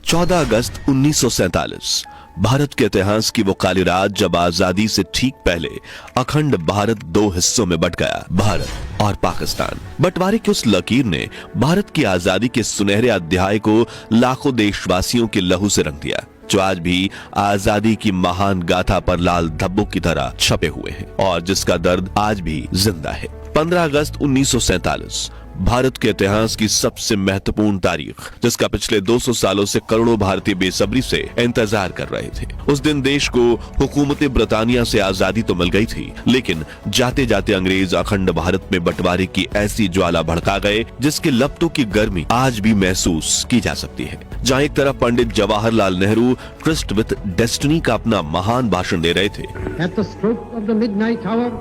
14 अगस्त 1947 भारत के इतिहास की वो काली रात जब आजादी से ठीक पहले अखंड भारत दो हिस्सों में बट गया, भारत और पाकिस्तान। बंटवारे की उस लकीर ने भारत की आजादी के सुनहरे अध्याय को लाखों देशवासियों के लहू से रंग दिया, जो आज भी आजादी की महान गाथा पर लाल धब्बों की तरह छपे हुए हैं और जिसका दर्द आज भी जिंदा है। 15 अगस्त 1947 भारत के इतिहास की सबसे महत्वपूर्ण तारीख, जिसका पिछले 200 सालों से करोड़ों भारतीय बेसब्री से इंतजार कर रहे थे। उस दिन देश को हुकूमत ब्रितानिया से आजादी तो मिल गई थी, लेकिन जाते जाते अंग्रेज अखंड भारत में बंटवारे की ऐसी ज्वाला भड़का गए जिसके लपटों की गर्मी आज भी महसूस की जा सकती है। जहाँ एक तरफ Pandit Jawaharlal Nehru tryst with destiny का अपना महान भाषण दे रहे थे, At the stroke of the midnight hour,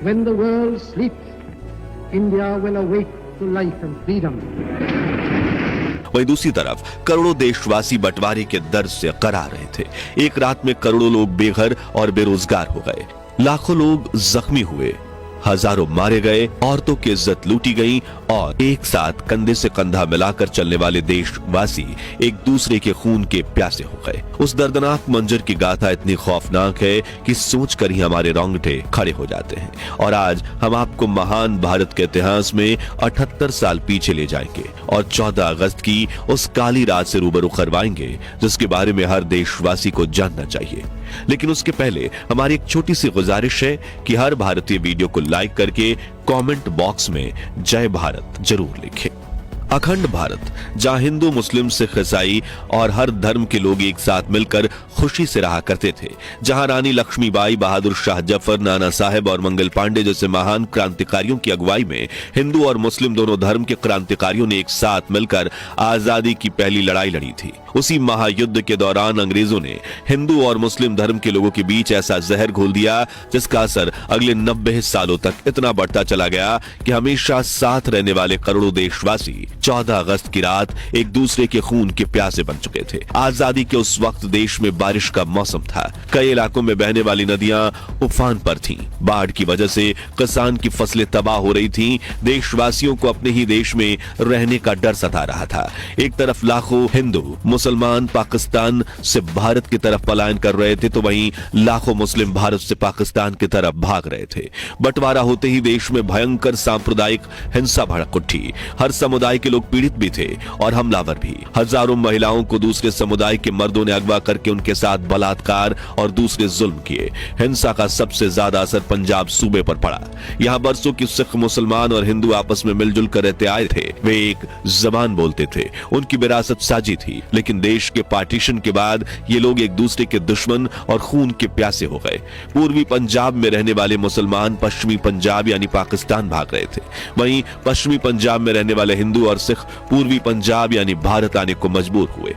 when the world sleeps, India will awake to life and freedom. वहीं दूसरी तरफ करोड़ों देशवासी बंटवारे के दर्द से करा रहे थे। एक रात में करोड़ों लोग बेघर और बेरोजगार हो गए, लाखों लोग जख्मी हुए, हजारों मारे गए, औरतों की इज्जत लूटी गई और एक साथ कंधे से कंधा मिलाकर चलने वाले देशवासी एक दूसरे के खून के प्यासे हो गए। उस दर्दनाक मंजर की गाथा इतनी खौफनाक है कि सोचकर ही हमारे रोंगटे खड़े हो जाते हैं। और आज हम आपको महान भारत के इतिहास में 78 साल पीछे ले जाएंगे और 14 अगस्त की उस काली रात से रूबरू करवाएंगे, जिसके बारे में हर देशवासी को जानना चाहिए। लेकिन उसके पहले हमारी एक छोटी सी गुजारिश है कि हर भारतीय वीडियो को लाइक करके कमेंट बॉक्स में जय भारत जरूर लिखें। अखंड भारत, जहां हिंदू, मुस्लिम, सिख, ईसाई और हर धर्म के लोग एक साथ मिलकर खुशी से रहा करते थे, जहां रानी लक्ष्मीबाई, बहादुर शाह जफर, नाना साहेब और मंगल पांडे जैसे महान क्रांतिकारियों की अगुवाई में हिंदू और मुस्लिम दोनों धर्म के क्रांतिकारियों ने एक साथ मिलकर आजादी की पहली लड़ाई लड़ी थी। उसी महायुद्ध के दौरान अंग्रेजों ने हिंदू और मुस्लिम धर्म के लोगों के बीच ऐसा जहर घोल दिया जिसका असर अगले 90 सालों तक इतना बढ़ता चला गया कि हमेशा साथ रहने वाले करोड़ों देशवासी 14 अगस्त की रात एक दूसरे के खून के प्यासे बन चुके थे। आजादी के उस वक्त देश में बारिश का मौसम था, कई इलाकों में बहने वाली नदियां उफान पर थीं, बाढ़ की वजह से किसान की फसलें तबाह हो रही थीं, देशवासियों को अपने ही देश में रहने का डर सता रहा था। एक तरफ लाखों हिंदू मुसलमान पाकिस्तान से भारत की तरफ पलायन कर रहे थे, तो वहीं लाखों मुस्लिम भारत से पाकिस्तान की तरफ भाग रहे थे। बंटवारा होते ही देश में भयंकर सांप्रदायिक हिंसा भड़क उठी। हर समुदाय के लोग पीड़ित भी थे और हमलावर भी। हजारों महिलाओं को दूसरे समुदाय के मर्दों ने अगवा करके उनके साथ बलात्कार और दूसरे जुल्म किए। हिंसा का सबसे ज्यादा असर पंजाब सूबे पर पड़ा। यहाँ बरसों की सिख, मुसलमान और हिंदू आपस में मिलजुल कर रहते आए थे। वे एक जबान बोलते थे, उनकी विरासत साझी थी, लेकिन देश के पार्टीशन के बाद ये लोग एक दूसरे के दुश्मन और खून के प्यासे हो गए। पूर्वी पंजाब में रहने वाले मुसलमान पश्चिमी पंजाब यानी पाकिस्तान भाग रहे थे, वहीं पश्चिमी पंजाब में रहने वाले हिंदू और सिख पूर्वी पंजाब यानी भारत आने को मजबूर हुए।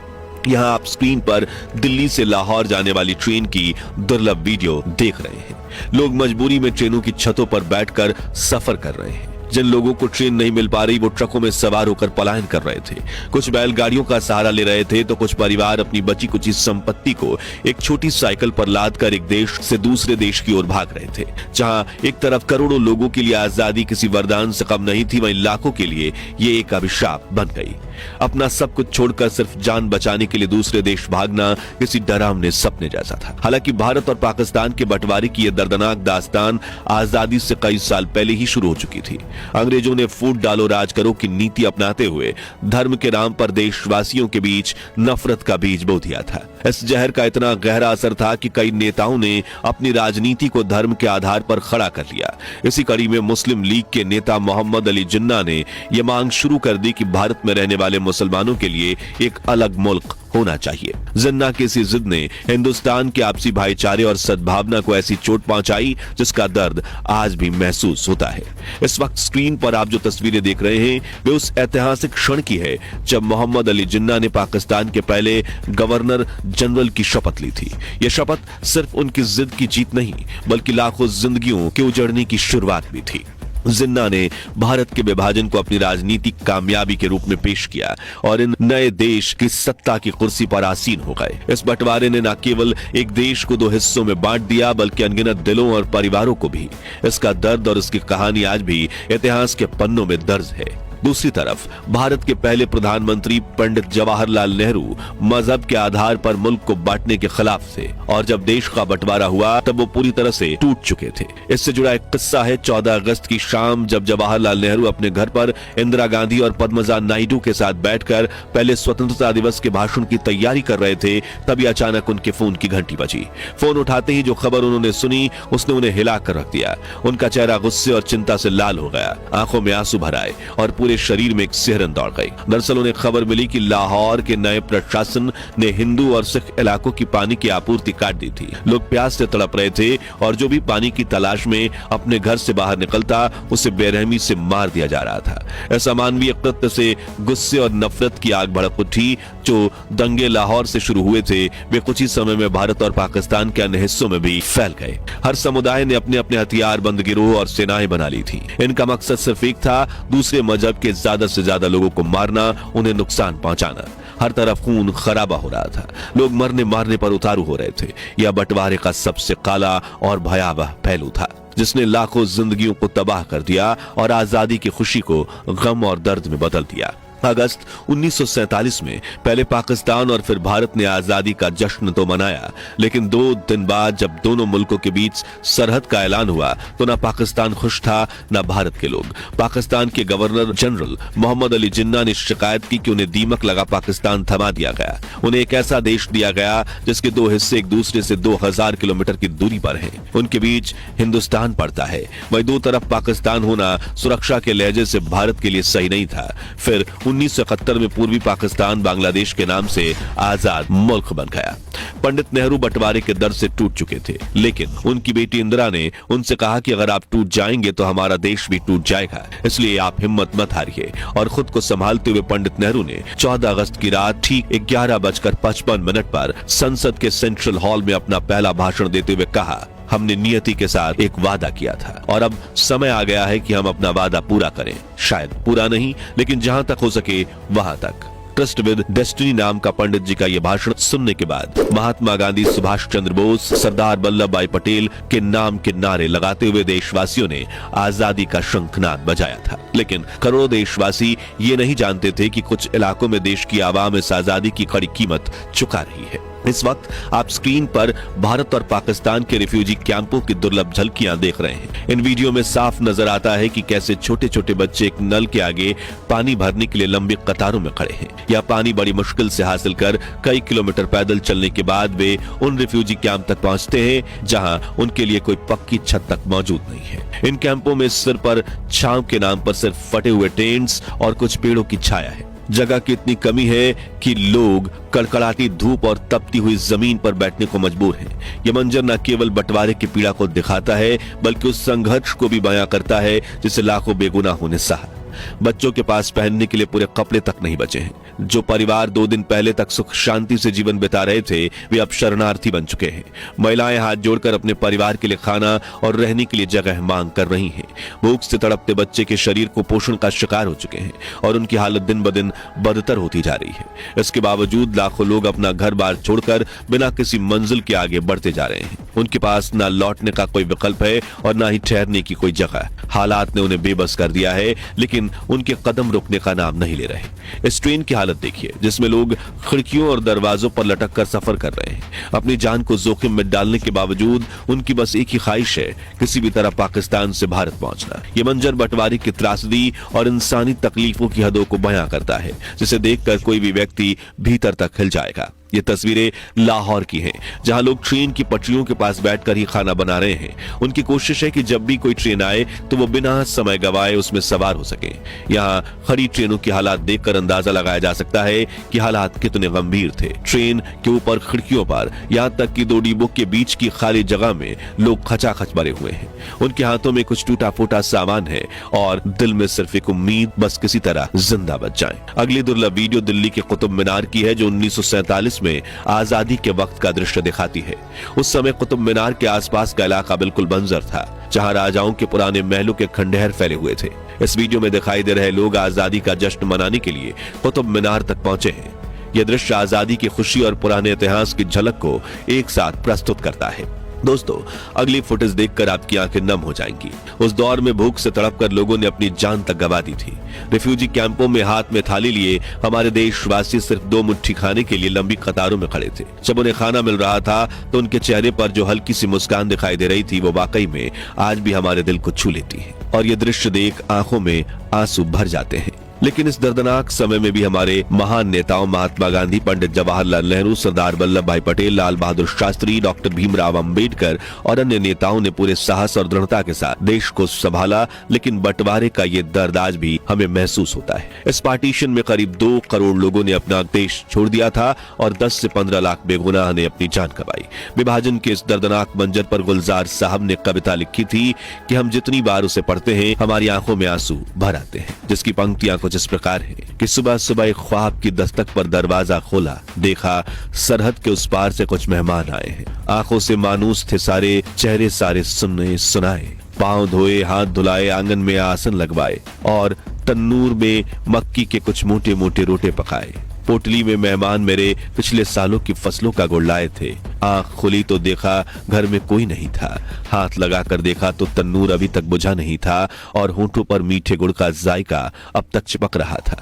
यहां आप स्क्रीन पर दिल्ली से लाहौर जाने वाली ट्रेन की दुर्लभ वीडियो देख रहे हैं। लोग मजबूरी में ट्रेनों की छतों पर बैठकर सफर कर रहे हैं। जिन लोगों को ट्रेन नहीं मिल पा रही वो ट्रकों में सवार होकर पलायन कर रहे थे। कुछ बैलगाड़ियों का सहारा ले रहे थे, तो कुछ परिवार अपनी बची कुची संपत्ति को एक छोटी साइकिल पर लादकर एक देश से दूसरे देश की ओर भाग रहे थे। जहां एक तरफ करोड़ों लोगों के लिए आजादी किसी वरदान से कम नहीं थी, वहीं लाखों के लिए ये एक अभिशाप बन गई। अपना सब कुछ छोड़कर सिर्फ जान बचाने के लिए दूसरे देश भागना किसी डरावने सपने जैसा था। हालांकि भारत और पाकिस्तान के बंटवारे की यह दर्दनाक दास्तान आजादी से कई साल पहले ही शुरू हो चुकी थी। अंग्रेजों ने फूट डालो राज करो की नीति अपनाते हुए धर्म के नाम पर देशवासियों के बीच नफरत का बीज बो दिया था। इस जहर का इतना गहरा असर था कि कई नेताओं ने अपनी राजनीति को धर्म के आधार पर खड़ा कर लिया। इसी कड़ी में मुस्लिम लीग के नेता मोहम्मद अली जिन्ना ने यह मांग शुरू कर दी कि भारत में रहने वाले मुसलमानों के लिए एक अलग मुल्क होना चाहिए। जिन्ना की इसी जिद ने हिंदुस्तान के आपसी भाईचारे और सद्भावना को ऐसी चोट पहुंचाई जिसका दर्द आज भी महसूस होता है। इस वक्त स्क्रीन पर आप जो तस्वीरें देख रहे हैं वे उस ऐतिहासिक क्षण की है जब मोहम्मद अली जिन्ना ने पाकिस्तान के पहले गवर्नर जनरल की शपथ ली थी। यह शपथ सिर्फ उनकी जिद की जीत नहीं बल्कि लाखों जिंदगियों के उजड़ने की शुरुआत भी थी। जिन्ना ने भारत के विभाजन को अपनी राजनीतिक कामयाबी के रूप में पेश किया और इन नए देश की सत्ता की कुर्सी पर आसीन हो गए। इस बंटवारे ने न केवल एक देश को दो हिस्सों में बांट दिया बल्कि अनगिनत दिलों और परिवारों को भी। इसका दर्द और इसकी कहानी आज भी इतिहास के पन्नों में दर्ज है। दूसरी तरफ भारत के पहले प्रधानमंत्री पंडित जवाहरलाल नेहरू मजहब के आधार पर मुल्क को बांटने के खिलाफ थे और जब देश का बंटवारा हुआ तब वो पूरी तरह से टूट चुके थे। इससे जुड़ा एक किस्सा है 14 अगस्त की शाम जब जवाहरलाल नेहरू अपने घर पर इंदिरा गांधी और पद्मजा नायडू के साथ बैठकर पहले स्वतंत्रता दिवस के भाषण की तैयारी कर रहे थे, तभी अचानक उनके फोन की घंटी बजी। फोन उठाते ही जो खबर उन्होंने सुनी उसने उन्हें हिला कर रख दिया। उनका चेहरा गुस्से और चिंता से लाल हो गया, आंखों में आंसू भर आए और पूरे शरीर में एक सिहरन दौड़ गई। दरअसल उन्हें खबर मिली कि लाहौर के नए प्रशासन ने हिंदू और सिख इलाकों की पानी की आपूर्ति काट दी थी। लोग प्यास से तड़प रहे थे और जो भी पानी की तलाश में अपने घर से बाहर निकलता उसे बेरहमी से मार दिया जा रहा था। इस अमानवीय कृत्य से गुस्से और नफरत की आग भड़क उठी। जो दंगे लाहौर से शुरू हुए थे वे कुछ ही समय में भारत और पाकिस्तान के अन्य हिस्सों में भी फैल गए। हर समुदाय ने अपने अपने हथियारबंद गिरोह और सेनाएं बना ली थी। इनका मकसद सिर्फ एक था, दूसरे मजहब के ज्यादा से ज्यादा लोगों को मारना, उन्हें नुकसान पहुंचाना। हर तरफ खून खराबा हो रहा था, लोग मरने मारने पर उतारू हो रहे थे। यह बंटवारे का सबसे काला और भयावह पहलू था जिसने लाखों जिंदगियों को तबाह कर दिया और आजादी की खुशी को गम और दर्द में बदल दिया। अगस्त 1947 में पहले पाकिस्तान और फिर भारत ने आजादी का जश्न तो मनाया, लेकिन 2 दिन बाद जब दोनों मुल्कों के बीच सरहद का ऐलान हुआ तो ना पाकिस्तान खुश था ना भारत के लोग। पाकिस्तान के गवर्नर जनरल मोहम्मद अली जिन्ना ने शिकायत की कि उन्हें दीमक लगा पाकिस्तान थमा दिया गया। उन्हें एक ऐसा देश दिया गया जिसके 2 हिस्से एक दूसरे से 2000 किलोमीटर की दूरी पर हैं। उनके बीच हिंदुस्तान पड़ता है। वही 2 तरफ पाकिस्तान होना सुरक्षा के लहजे से भारत के लिए सही नहीं था। फिर 1971 में पूर्वी पाकिस्तान बांग्लादेश के नाम से आजाद मुल्क बन गया। पंडित नेहरू बंटवारे के दर्द से टूट चुके थे, लेकिन उनकी बेटी इंदिरा ने उनसे कहा कि अगर आप टूट जाएंगे तो हमारा देश भी टूट जाएगा, इसलिए आप हिम्मत मत हारिए। और खुद को संभालते हुए पंडित नेहरू ने 14 अगस्त की रात ठीक 11:55 पर संसद के सेंट्रल हॉल में अपना पहला भाषण देते हुए कहा, हमने नियति के साथ एक वादा किया था और अब समय आ गया है कि हम अपना वादा पूरा करें। शायद पूरा नहीं, लेकिन जहां तक हो सके वहां तक। ट्रस्ट विद डेस्टिनी नाम का पंडित जी का यह भाषण सुनने के बाद महात्मा गांधी, सुभाष चंद्र बोस, सरदार वल्लभ भाई पटेल के नाम के नारे लगाते हुए देशवासियों ने आजादी का शंखनाद बजाया था। लेकिन करोड़ों देशवासी ये नहीं जानते थे कि कुछ इलाकों में देश की आवाम इस आजादी की कड़ी कीमत चुका रही है। इस वक्त आप स्क्रीन पर भारत और पाकिस्तान के रिफ्यूजी कैंपों की दुर्लभ झलकियां देख रहे हैं। इन वीडियो में साफ नजर आता है कि कैसे छोटे छोटे बच्चे एक नल के आगे पानी भरने के लिए लंबी कतारों में खड़े हैं। यह पानी बड़ी मुश्किल से हासिल कर कई किलोमीटर पैदल चलने के बाद वे उन रिफ्यूजी कैंप तक पहुंचते हैं जहां उनके लिए कोई पक्की छत तक मौजूद नहीं है। इन कैंपों में सिर पर छांव के नाम पर सिर्फ फटे हुए टेंट्स और कुछ पेड़ों की छाया है। जगह की इतनी कमी है कि लोग कड़कड़ाती धूप और तपती हुई जमीन पर बैठने को मजबूर हैं। यह मंजर न केवल बंटवारे की पीड़ा को दिखाता है बल्कि उस संघर्ष को भी बयां करता है जिसे लाखों बेगुनाहों ने सहा। बच्चों के पास पहनने के लिए पूरे कपड़े तक नहीं बचे हैं। जो परिवार 2 दिन पहले तक सुख शांति से जीवन बिता रहे थे वे अब शरणार्थी बन चुके हैं। महिलाएं हाथ जोड़कर अपने परिवार के लिए खाना और रहने के लिए जगह मांग कर रही हैं। भूख से तड़पते बच्चे के शरीर को पोषण का शिकार हो चुके हैं और उनकी हालत दिन ब दिन बदतर होती जा रही है। इसके बावजूद लाखों लोग अपना घर बार छोड़कर बिना किसी मंजिल के आगे बढ़ते जा रहे हैं। उनके पास ना लौटने का कोई विकल्प है और ना ही ठहरने की कोई जगह। हालात ने उन्हें बेबस कर दिया है, लेकिन उनके कदम रुकने का नाम नहीं ले रहे। इस ट्रेन की हालत देखिए जिसमें लोग खिड़कियों और दरवाजों पर लटक कर सफर कर रहे हैं। अपनी जान को जोखिम में डालने के बावजूद उनकी बस एक ही ख्वाहिश है, किसी भी तरह पाकिस्तान से भारत पहुंचना। ये मंजर बंटवारे की त्रासदी और इंसानी तकलीफों की हदों को बयां करता है, जिसे देखकर कोई भी व्यक्ति भीतर तक हिल जाएगा। ये तस्वीरें लाहौर की हैं, जहां लोग ट्रेन की पटरियों के पास बैठकर ही खाना बना रहे हैं। उनकी कोशिश है कि जब भी कोई ट्रेन आए तो वो बिना समय गवाए उसमें सवार हो सके। यहाँ खड़ी ट्रेनों की हालात देखकर अंदाजा लगाया जा सकता है कि हालात कितने गंभीर थे। ट्रेन के ऊपर खिड़कियों पर, यहाँ तक कि 2 डिब्बों के बीच की खाली जगह में लोग खचाखच भरे हुए हैं। उनके हाथों में कुछ टूटा फूटा सामान है और दिल में सिर्फ एक उम्मीद, बस किसी तरह जिंदा बच जाएं। अगली दुर्लभ वीडियो दिल्ली के कुतुब मीनार की है, जो 1947 में आजादी के वक्त का दृश्य दिखाती है। उस समय कुतुब मीनार के आसपास का इलाका बिल्कुल बंजर था, जहां राजाओं के पुराने महलों के खंडहर फैले हुए थे। इस वीडियो में दिखाई दे रहे लोग आजादी का जश्न मनाने के लिए कुतुब मीनार तक पहुंचे हैं। यह दृश्य आजादी की खुशी और पुराने इतिहास की झलक को एक साथ प्रस्तुत करता है। दोस्तों, अगली फुटेज देखकर आपकी आंखें नम हो जाएंगी। उस दौर में भूख से तड़पकर लोगों ने अपनी जान तक गंवा दी थी। रिफ्यूजी कैंपों में हाथ में थाली लिए हमारे देशवासी सिर्फ 2 मुट्ठी खाने के लिए लंबी कतारों में खड़े थे। जब उन्हें खाना मिल रहा था तो उनके चेहरे पर जो हल्की सी मुस्कान दिखाई दे रही थी, वो वाकई में आज भी हमारे दिल को छू लेती है और ये दृश्य देख आंखों में आंसू भर जाते हैं। लेकिन इस दर्दनाक समय में भी हमारे महान नेताओं महात्मा गांधी, पंडित जवाहरलाल नेहरू, सरदार वल्लभ भाई पटेल, लाल बहादुर शास्त्री, डॉक्टर भीमराव अंबेडकर और अन्य नेताओं ने पूरे साहस और दृढ़ता के साथ देश को संभाला। लेकिन बंटवारे का ये दर्द आज भी हमें महसूस होता है। इस पार्टीशन में करीब 2 करोड़ लोगों ने अपना देश छोड़ दिया था और 10 से 15 लाख बेगुनाह ने अपनी जान गंवाई। विभाजन के इस दर्दनाक मंजर पर गुलजार साहब ने कविता लिखी थी कि हम जितनी बार उसे पढ़ते हैं हमारी आंखों में आंसू भर आते हैं, जिसकी पंक्तियां कुछ इस प्रकार है कि सुबह सुबह एक ख्वाब की दस्तक पर दरवाजा खोला, देखा सरहद के उस पार से कुछ मेहमान आए हैं। आंखों से मानूस थे सारे, चेहरे सारे सुनने सुनाए, पांव धोए, हाथ धुलाए, आंगन में आसन लगवाए और तन्नूर में मक्की के कुछ मोटे मोटे रोटे पकाए। पोटली में मेहमान मेरे पिछले सालों की फसलों का गुड़ लाए थे। आंख खुली तो देखा घर में कोई नहीं था, हाथ लगाकर देखा तो तन्नूर अभी तक बुझा नहीं था और होंठों पर मीठे गुड़ का जायका अब तक चिपक रहा था।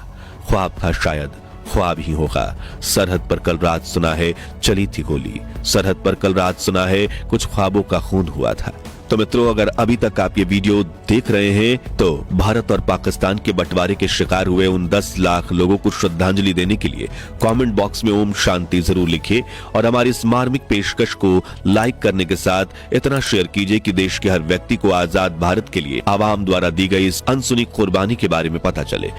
ख्वाब था शायद, ख्वाब ही होगा। सरहद पर कल रात सुना है चली थी गोली, सरहद पर कल रात सुना है कुछ ख्वाबों का खून हुआ था। तो मित्रों, अगर अभी तक आप ये वीडियो देख रहे हैं तो भारत और पाकिस्तान के बंटवारे के शिकार हुए उन 10 लाख लोगों को श्रद्धांजलि देने के लिए कमेंट बॉक्स में ओम शांति जरूर लिखिए और हमारी इस मार्मिक पेशकश को लाइक करने के साथ इतना शेयर कीजिए कि देश के हर व्यक्ति को आजाद भारत के लिए आवाम द्वारा दी गई इस अनसुनी कुर्बानी के बारे में पता चले।